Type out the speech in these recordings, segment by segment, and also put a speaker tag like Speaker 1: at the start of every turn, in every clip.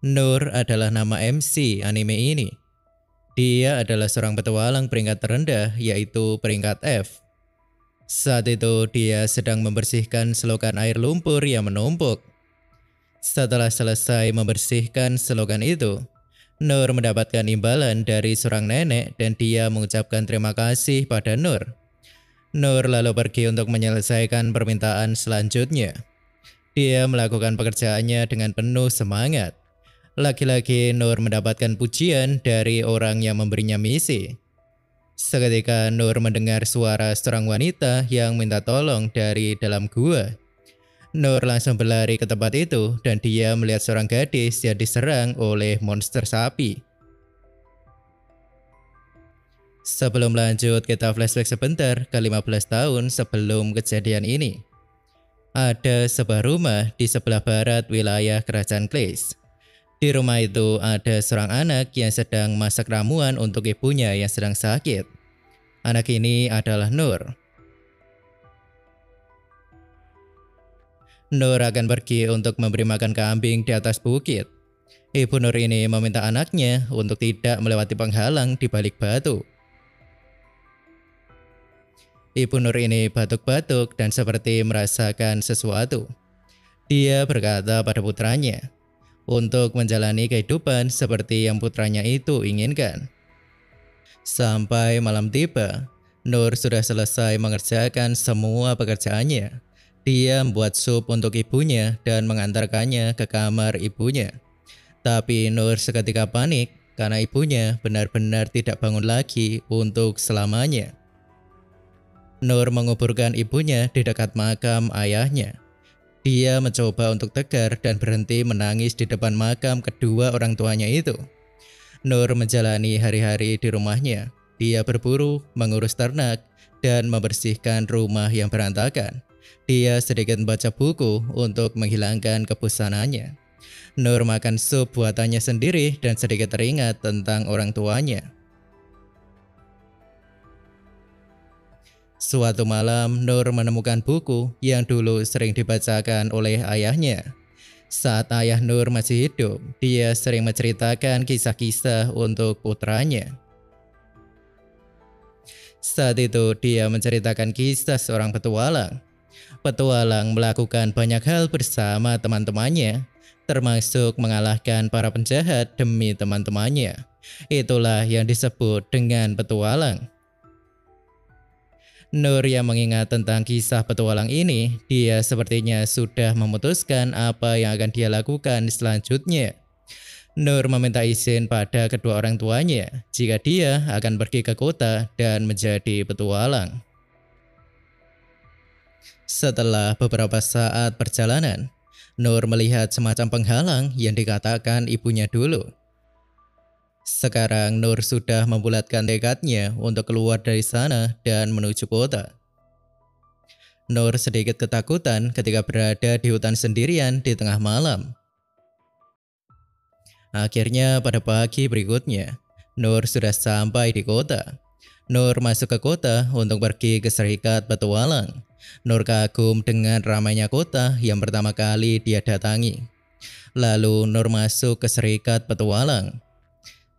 Speaker 1: Nur adalah nama MC anime ini. Dia adalah seorang petualang peringkat terendah, yaitu peringkat F. Saat itu dia sedang membersihkan selokan air lumpur yang menumpuk. Setelah selesai membersihkan selokan itu, Nur mendapatkan imbalan dari seorang nenek dan dia mengucapkan terima kasih pada Nur. Nur lalu pergi untuk menyelesaikan permintaan selanjutnya. Dia melakukan pekerjaannya dengan penuh semangat. Lagi-lagi Nur mendapatkan pujian dari orang yang memberinya misi. Seketika Nur mendengar suara seorang wanita yang minta tolong dari dalam gua. Nur langsung berlari ke tempat itu dan dia melihat seorang gadis yang diserang oleh monster sapi. Sebelum lanjut, kita flashback sebentar ke 15 tahun sebelum kejadian ini. Ada sebuah rumah di sebelah barat wilayah kerajaan Clays. Di rumah itu ada seorang anak yang sedang masak ramuan untuk ibunya yang sedang sakit. Anak ini adalah Nur. Nur akan pergi untuk memberi makan kambing di atas bukit. Ibu Nur ini meminta anaknya untuk tidak melewati penghalang di balik batu. Ibu Nur ini batuk-batuk dan seperti merasakan sesuatu. Dia berkata pada putranya untuk menjalani kehidupan seperti yang putranya itu inginkan. Sampai malam tiba, Nur sudah selesai mengerjakan semua pekerjaannya. Dia membuat sup untuk ibunya dan mengantarkannya ke kamar ibunya. Tapi Nur seketika panik karena ibunya benar-benar tidak bangun lagi untuk selamanya. Nur menguburkan ibunya di dekat makam ayahnya. Dia mencoba untuk tegar dan berhenti menangis di depan makam kedua orang tuanya itu. Nur menjalani hari-hari di rumahnya. Dia berburu, mengurus ternak, dan membersihkan rumah yang berantakan. Dia sedikit membaca buku untuk menghilangkan kebosanannya. Nur makan sup buatannya sendiri dan sedikit teringat tentang orang tuanya. Suatu malam, Nur menemukan buku yang dulu sering dibacakan oleh ayahnya. Saat ayah Nur masih hidup, dia sering menceritakan kisah-kisah untuk putranya. Saat itu, dia menceritakan kisah seorang petualang. Petualang melakukan banyak hal bersama teman-temannya, termasuk mengalahkan para penjahat demi teman-temannya. Itulah yang disebut dengan petualang. Nur yang mengingat tentang kisah petualang ini, dia sepertinya sudah memutuskan apa yang akan dia lakukan selanjutnya. Nur meminta izin pada kedua orang tuanya jika dia akan pergi ke kota dan menjadi petualang. Setelah beberapa saat perjalanan, Nur melihat semacam penghalang yang dikatakan ibunya dulu. Sekarang Nur sudah membulatkan tekadnya untuk keluar dari sana dan menuju kota. Nur sedikit ketakutan ketika berada di hutan sendirian di tengah malam. Akhirnya pada pagi berikutnya, Nur sudah sampai di kota. Nur masuk ke kota untuk pergi ke Serikat Petualang. Nur kagum dengan ramainya kota yang pertama kali dia datangi. Lalu Nur masuk ke Serikat Petualang.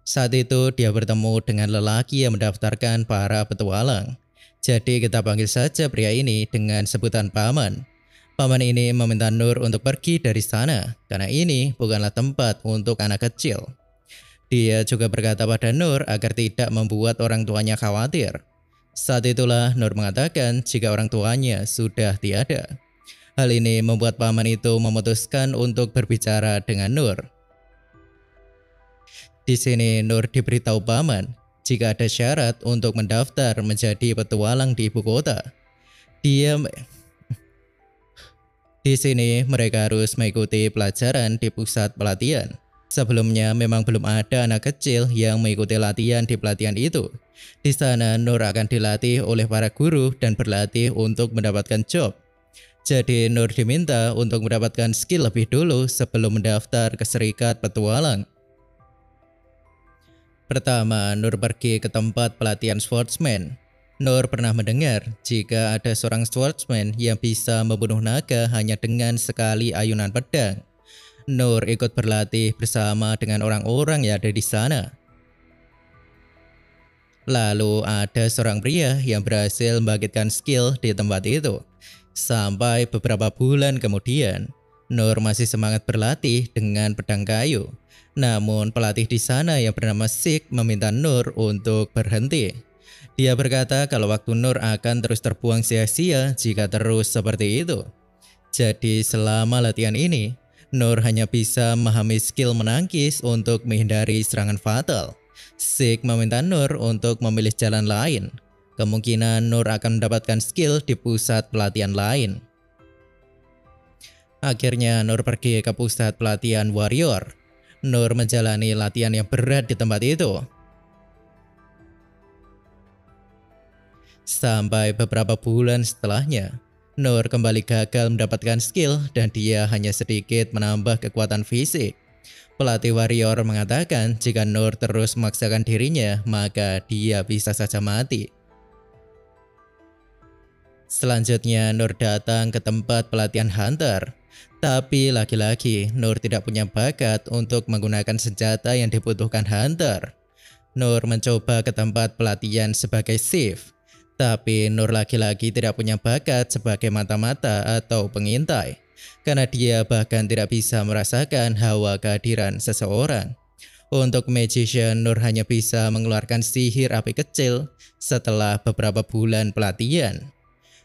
Speaker 1: Saat itu dia bertemu dengan lelaki yang mendaftarkan para petualang. Jadi kita panggil saja pria ini dengan sebutan Paman. Paman ini meminta Nur untuk pergi dari sana karena ini bukanlah tempat untuk anak kecil. Dia juga berkata pada Nur agar tidak membuat orang tuanya khawatir. Saat itulah Nur mengatakan jika orang tuanya sudah tiada. Hal ini membuat paman itu memutuskan untuk berbicara dengan Nur. Di sini Nur diberitahu paman jika ada syarat untuk mendaftar menjadi petualang di ibu kota. Di sini mereka harus mengikuti pelajaran di pusat pelatihan. Sebelumnya memang belum ada anak kecil yang mengikuti latihan di pelatihan itu. Di sana Nur akan dilatih oleh para guru dan berlatih untuk mendapatkan job. Jadi Nur diminta untuk mendapatkan skill lebih dulu sebelum mendaftar ke Serikat Petualang. Pertama, Nur pergi ke tempat pelatihan swordsman. Nur pernah mendengar jika ada seorang swordsman yang bisa membunuh naga hanya dengan sekali ayunan pedang. Nur ikut berlatih bersama dengan orang-orang yang ada di sana. Lalu ada seorang pria yang berhasil membangkitkan skill di tempat itu. Sampai beberapa bulan kemudian, Nur masih semangat berlatih dengan pedang kayu. Namun pelatih di sana yang bernama Sik meminta Nur untuk berhenti. Dia berkata kalau waktu Nur akan terus terbuang sia-sia jika terus seperti itu. Jadi selama latihan ini, Nur hanya bisa memahami skill menangkis untuk menghindari serangan fatal. Sik meminta Nur untuk memilih jalan lain. Kemungkinan Nur akan mendapatkan skill di pusat pelatihan lain. Akhirnya Nur pergi ke pusat pelatihan warrior. Nur menjalani latihan yang berat di tempat itu. Sampai beberapa bulan setelahnya, Nur kembali gagal mendapatkan skill dan dia hanya sedikit menambah kekuatan fisik. Pelatih warrior mengatakan jika Nur terus memaksakan dirinya, maka dia bisa saja mati. Selanjutnya Nur datang ke tempat pelatihan hunter. Tapi lagi-lagi Nur tidak punya bakat untuk menggunakan senjata yang dibutuhkan hunter. Nur mencoba ke tempat pelatihan sebagai thief. Tapi Nur lagi-lagi tidak punya bakat sebagai mata-mata atau pengintai. Karena dia bahkan tidak bisa merasakan hawa kehadiran seseorang. Untuk magician, Nur hanya bisa mengeluarkan sihir api kecil setelah beberapa bulan pelatihan.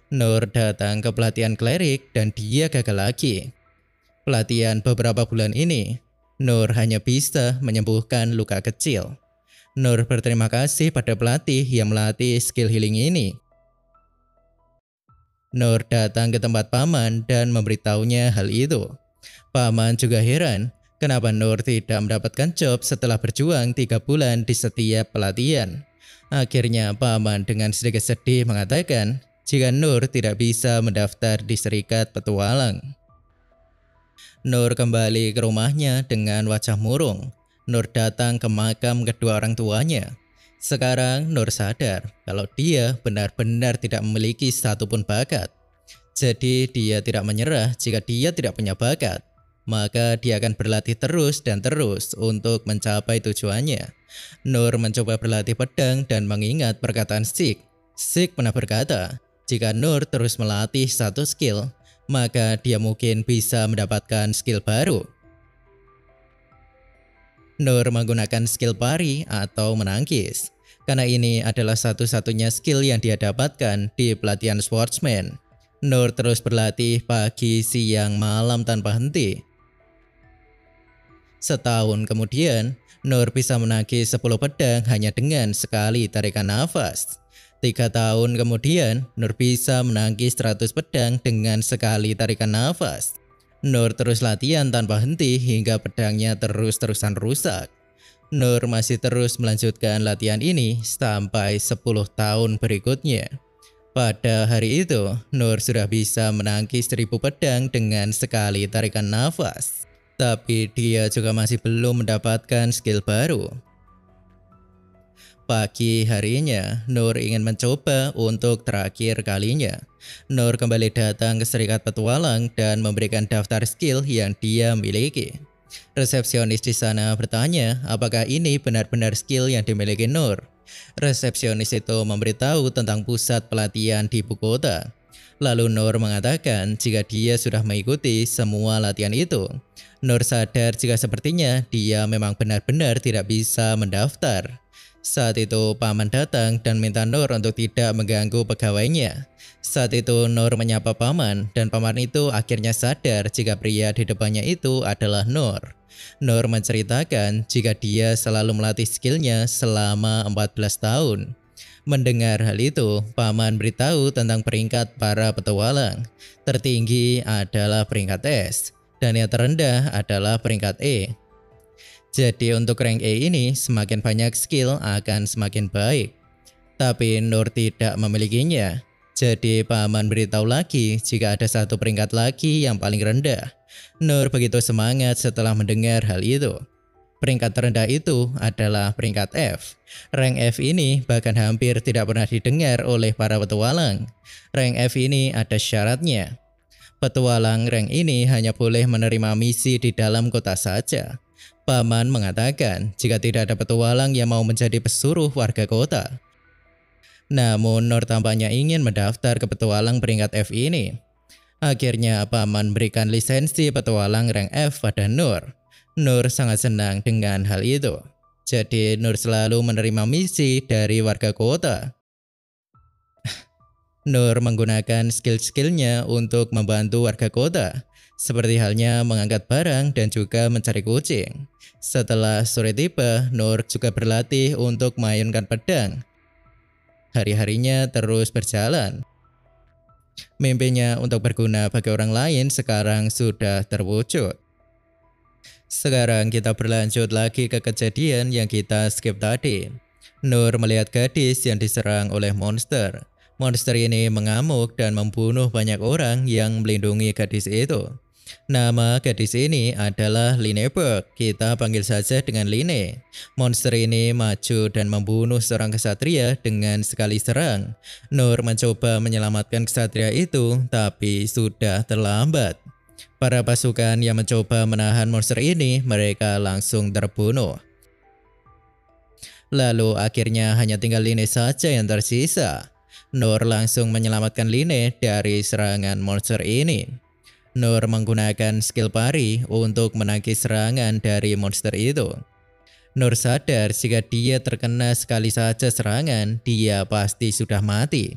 Speaker 1: Nur datang ke pelatihan klerik dan dia gagal lagi. Pelatihan beberapa bulan ini, Nur hanya bisa menyembuhkan luka kecil. Nur berterima kasih pada pelatih yang melatih skill healing ini. Nur datang ke tempat paman dan memberitahunya hal itu. Paman juga heran kenapa Nur tidak mendapatkan job setelah berjuang 3 bulan di setiap pelatihan. Akhirnya paman dengan sedikit sedih mengatakan jika Nur tidak bisa mendaftar di Serikat Petualang. Nur kembali ke rumahnya dengan wajah murung. Nur datang ke makam kedua orang tuanya. Sekarang Nur sadar kalau dia benar-benar tidak memiliki satupun bakat. Jadi dia tidak menyerah jika dia tidak punya bakat. Maka dia akan berlatih terus dan terus untuk mencapai tujuannya. Nur mencoba berlatih pedang dan mengingat perkataan Sik. Sik pernah berkata, jika Nur terus melatih satu skill, maka dia mungkin bisa mendapatkan skill baru. Nur menggunakan skill pari atau menangkis, karena ini adalah satu-satunya skill yang dia dapatkan di pelatihan swordsman. Nur terus berlatih pagi, siang, malam tanpa henti. Setahun kemudian, Nur bisa menangkis 10 pedang hanya dengan sekali tarikan nafas. 3 tahun kemudian, Nur bisa menangkis 100 pedang dengan sekali tarikan nafas. Nur terus latihan tanpa henti hingga pedangnya terus-terusan rusak. Nur masih terus melanjutkan latihan ini sampai 10 tahun berikutnya. Pada hari itu, Nur sudah bisa menangkis 1000 pedang dengan sekali tarikan nafas. Tapi dia juga masih belum mendapatkan skill baru. Pagi harinya, Nur ingin mencoba untuk terakhir kalinya. Nur kembali datang ke Serikat Petualang dan memberikan daftar skill yang dia miliki. Resepsionis di sana bertanya apakah ini benar-benar skill yang dimiliki Nur. Resepsionis itu memberitahu tentang pusat pelatihan di ibu kota. Lalu Nur mengatakan jika dia sudah mengikuti semua latihan itu. Nur sadar jika sepertinya dia memang benar-benar tidak bisa mendaftar. Saat itu paman datang dan minta Nur untuk tidak mengganggu pegawainya. Saat itu Nur menyapa paman dan paman itu akhirnya sadar jika pria di depannya itu adalah Nur. Nur menceritakan jika dia selalu melatih skillnya selama 14 tahun. Mendengar hal itu, paman beritahu tentang peringkat para petualang. Tertinggi adalah peringkat S dan yang terendah adalah peringkat E. Jadi untuk rank E ini semakin banyak skill akan semakin baik. Tapi Nur tidak memilikinya. Jadi paman beritahu lagi jika ada satu peringkat lagi yang paling rendah. Nur begitu semangat setelah mendengar hal itu. Peringkat terendah itu adalah peringkat F. Rank F ini bahkan hampir tidak pernah didengar oleh para petualang. Rank F ini ada syaratnya. Petualang rank ini hanya boleh menerima misi di dalam kota saja. Paman mengatakan jika tidak ada petualang yang mau menjadi pesuruh warga kota. Namun Nur tampaknya ingin mendaftar ke petualang peringkat F ini. Akhirnya Paman berikan lisensi petualang rank F pada Nur. Nur sangat senang dengan hal itu. Jadi Nur selalu menerima misi dari warga kota. Nur menggunakan skill-skillnya untuk membantu warga kota, seperti halnya mengangkat barang dan juga mencari kucing. Setelah sore tiba, Nur juga berlatih untuk mengayunkan pedang. Hari-harinya terus berjalan. Mimpinya untuk berguna bagi orang lain sekarang sudah terwujud. Sekarang kita berlanjut lagi ke kejadian yang kita skip tadi. Nur melihat gadis yang diserang oleh monster. Monster ini mengamuk dan membunuh banyak orang yang melindungi gadis itu. Nama gadis ini adalah Lineberg. Kita panggil saja dengan Line. Monster ini maju dan membunuh seorang kesatria dengan sekali serang. Nur mencoba menyelamatkan kesatria itu, tapi sudah terlambat. Para pasukan yang mencoba menahan monster ini, mereka langsung terbunuh. Lalu akhirnya hanya tinggal Line saja yang tersisa. Nur langsung menyelamatkan Line dari serangan monster ini. Nur menggunakan skill pari untuk menangkis serangan dari monster itu. Nur sadar jika dia terkena sekali saja serangan, dia pasti sudah mati.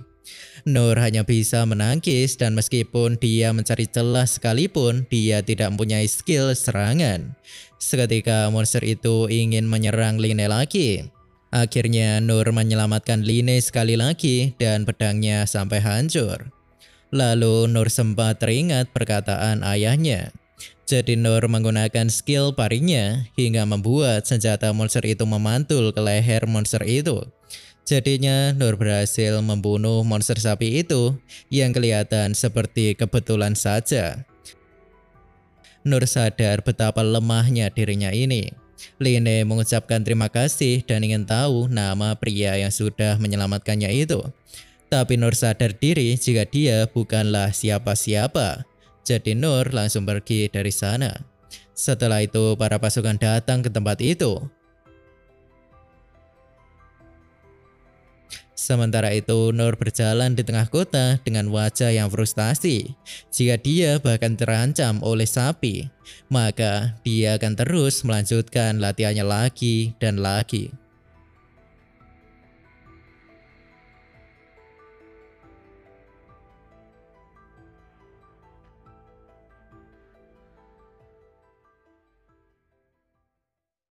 Speaker 1: Nur hanya bisa menangkis dan meskipun dia mencari celah sekalipun, dia tidak mempunyai skill serangan. Seketika monster itu ingin menyerang Line lagi. Akhirnya Nur menyelamatkan Line sekali lagi dan pedangnya sampai hancur. Lalu Nur sempat teringat perkataan ayahnya. Jadi Nur menggunakan skill parinya hingga membuat senjata monster itu memantul ke leher monster itu. Jadinya Nur berhasil membunuh monster sapi itu yang kelihatan seperti kebetulan saja. Nur sadar betapa lemahnya dirinya ini. Line mengucapkan terima kasih dan ingin tahu nama pria yang sudah menyelamatkannya itu. Tapi Nur sadar diri jika dia bukanlah siapa-siapa. Jadi Nur langsung pergi dari sana. Setelah itu para pasukan datang ke tempat itu. Sementara itu Nur berjalan di tengah kota dengan wajah yang frustasi. Jika dia bahkan terancam oleh sapi, maka dia akan terus melanjutkan latihannya lagi dan lagi.